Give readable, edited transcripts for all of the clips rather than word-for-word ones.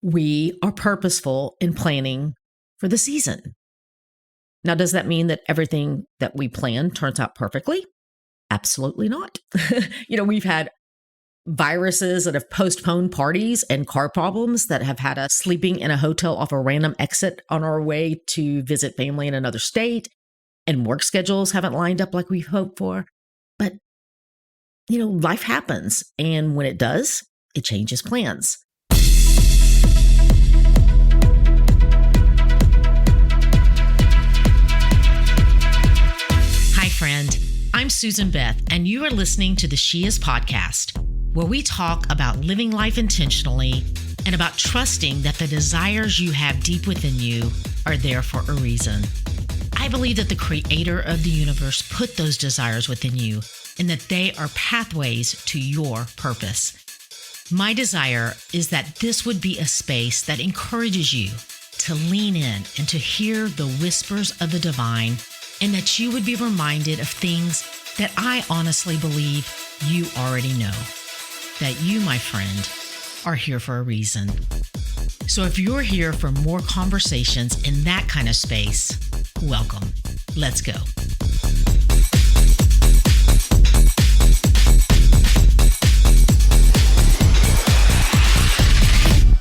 we are purposeful in planning for the season. Now, does that mean that everything that we plan turns out perfectly? Absolutely not. We've had viruses that have postponed parties and car problems that have had us sleeping in a hotel off a random exit on our way to visit family in another state, and work schedules haven't lined up like we've hoped for. But, life happens. And when it does, it changes plans. Hi, friend. I'm Susan Beth, and you are listening to the She Is podcast, where we talk about living life intentionally and about trusting that the desires you have deep within you are there for a reason. I believe that the creator of the universe put those desires within you and that they are pathways to your purpose. My desire is that this would be a space that encourages you to lean in and to hear the whispers of the divine, and that you would be reminded of things that I honestly believe you already know. That you, my friend, are here for a reason. So if you're here for more conversations in that kind of space, welcome. Let's go.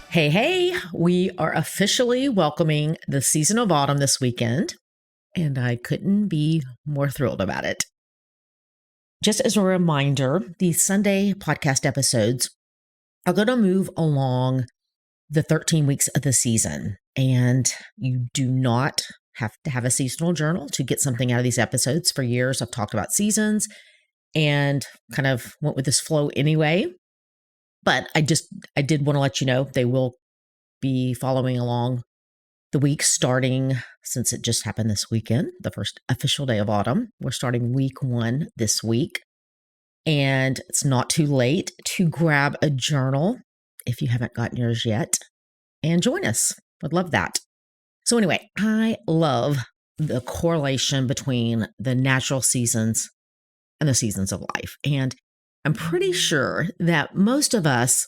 Hey, we are officially welcoming the season of autumn this weekend, and I couldn't be more thrilled about it. Just as a reminder, these Sunday podcast episodes are going to move along the 13 weeks of the season, and you do not have to have a seasonal journal to get something out of these episodes. For years, I've talked about seasons and kind of went with this flow anyway. But I did want to let you know they will be following along the week starting, since it just happened this weekend, the first official day of autumn. We're starting week 1 this week. And it's not too late to grab a journal if you haven't gotten yours yet and join us. Would love that. So anyway, I love the correlation between the natural seasons and the seasons of life. And I'm pretty sure that most of us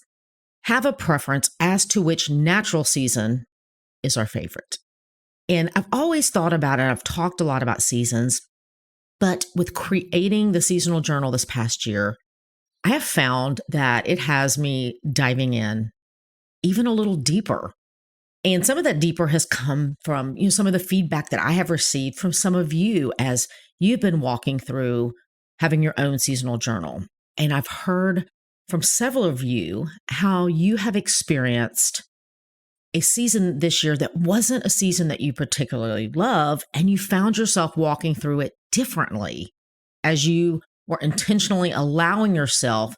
have a preference as to which natural season is our favorite. And I've always thought about it. I've talked a lot about seasons, but with creating the seasonal journal this past year, I have found that it has me diving in even a little deeper. And some of that deeper has come from, some of the feedback that I have received from some of you as you've been walking through having your own seasonal journal. And I've heard from several of you how you have experienced a season this year that wasn't a season that you particularly love, and you found yourself walking through it differently as you were intentionally allowing yourself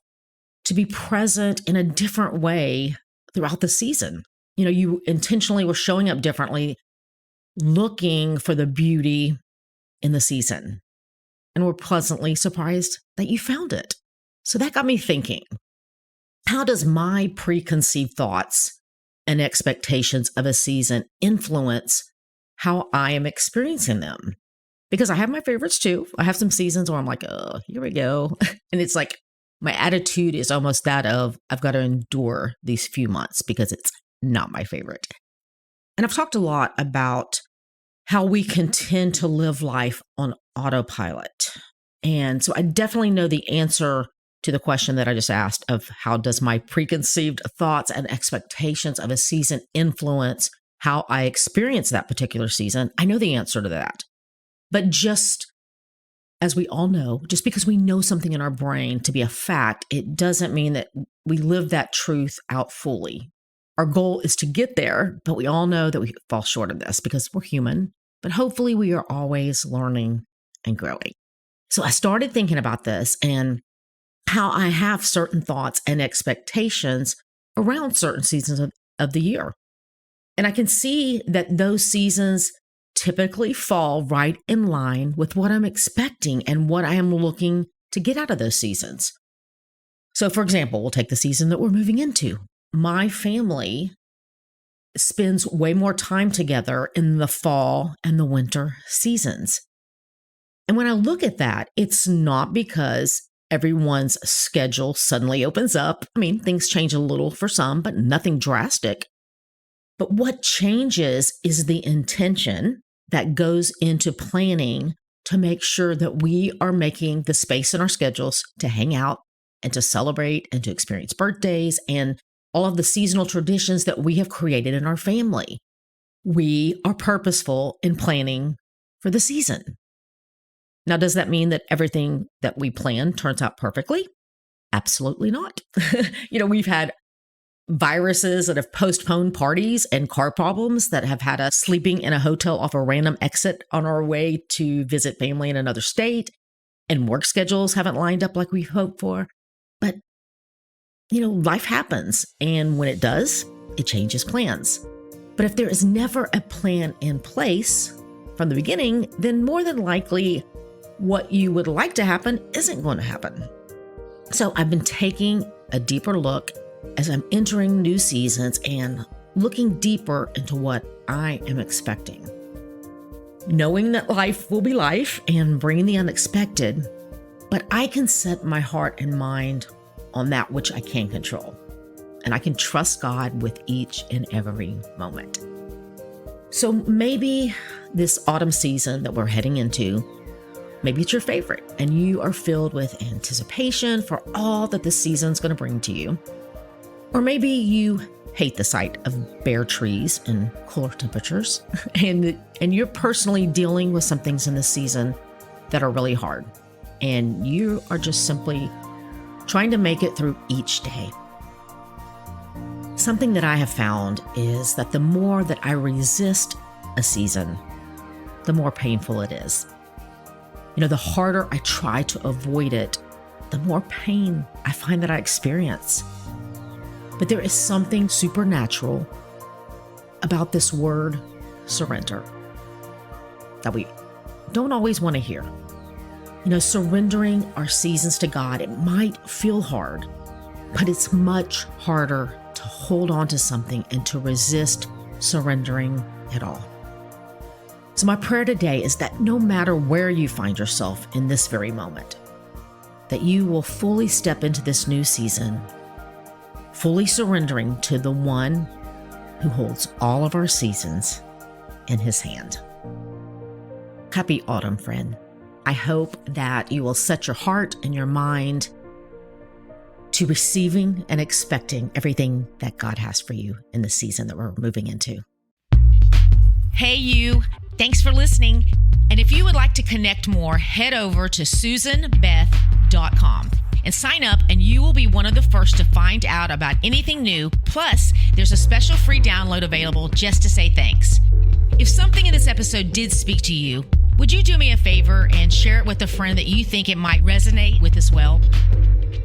to be present in a different way throughout the season. You intentionally were showing up differently, looking for the beauty in the season, and were pleasantly surprised that you found it. So that got me thinking, how does my preconceived thoughts and expectations of a season influence how I am experiencing them? Because I have my favorites too. I have some seasons where I'm like, oh, here we go. And it's like my attitude is almost that of, I've got to endure these few months because it's not my favorite. And I've talked a lot about how we can tend to live life on autopilot. And so I definitely know the answer to the question that I just asked of how does my preconceived thoughts and expectations of a season influence how I experience that particular season. I know the answer to that. But just as we all know, just because we know something in our brain to be a fact, it doesn't mean that we live that truth out fully. Our goal is to get there, but we all know that we fall short of this because we're human. But hopefully we are always learning and growing. So I started thinking about this and how I have certain thoughts and expectations around certain seasons of the year. And I can see that those seasons typically fall right in line with what I'm expecting and what I am looking to get out of those seasons. So for example, we'll take the season that we're moving into. My family spends way more time together in the fall and the winter seasons. And when I look at that, it's not because everyone's schedule suddenly opens up. I mean, things change a little for some, but nothing drastic. But what changes is the intention that goes into planning to make sure that we are making the space in our schedules to hang out and to celebrate and to experience birthdays and all of the seasonal traditions that we have created in our family. We are purposeful in planning for the season. Now, does that mean that everything that we plan turns out perfectly? Absolutely not. We've had viruses that have postponed parties and car problems that have had us sleeping in a hotel off a random exit on our way to visit family in another state, and work schedules haven't lined up like we've hoped for. But, life happens. And when it does, it changes plans. But if there is never a plan in place from the beginning, then more than likely what you would like to happen isn't going to happen. So I've been taking a deeper look as I'm entering new seasons and looking deeper into what I am expecting. Knowing that life will be life and bringing the unexpected, but I can set my heart and mind on that which I can control. And I can trust God with each and every moment. So maybe this autumn season that we're heading into, maybe it's your favorite and you are filled with anticipation for all that this season's going to bring to you. Or maybe you hate the sight of bare trees and cooler temperatures, and you're personally dealing with some things in this season that are really hard, and you are just simply trying to make it through each day. Something that I have found is that the more that I resist a season, the more painful it is. The harder I try to avoid it, the more pain I find that I experience. But there is something supernatural about this word, surrender, that we don't always want to hear. Surrendering our seasons to God, it might feel hard, but it's much harder to hold on to something and to resist surrendering at all. So my prayer today is that no matter where you find yourself in this very moment, that you will fully step into this new season, fully surrendering to the one who holds all of our seasons in his hand. Happy autumn, friend. I hope that you will set your heart and your mind to receiving and expecting everything that God has for you in the season that we're moving into. Hey, you. Thanks for listening. And if you would like to connect more, head over to SusanBeth.com and sign up, and you will be one of the first to find out about anything new. Plus, there's a special free download available just to say thanks. If something in this episode did speak to you, would you do me a favor and share it with a friend that you think it might resonate with as well?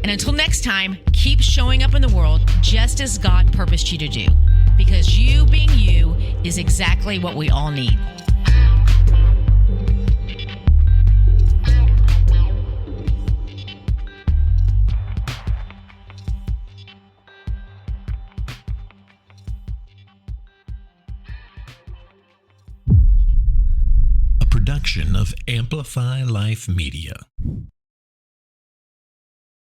And until next time, keep showing up in the world just as God purposed you to do, because you being you is exactly what we all need. Production of Amplify Life Media.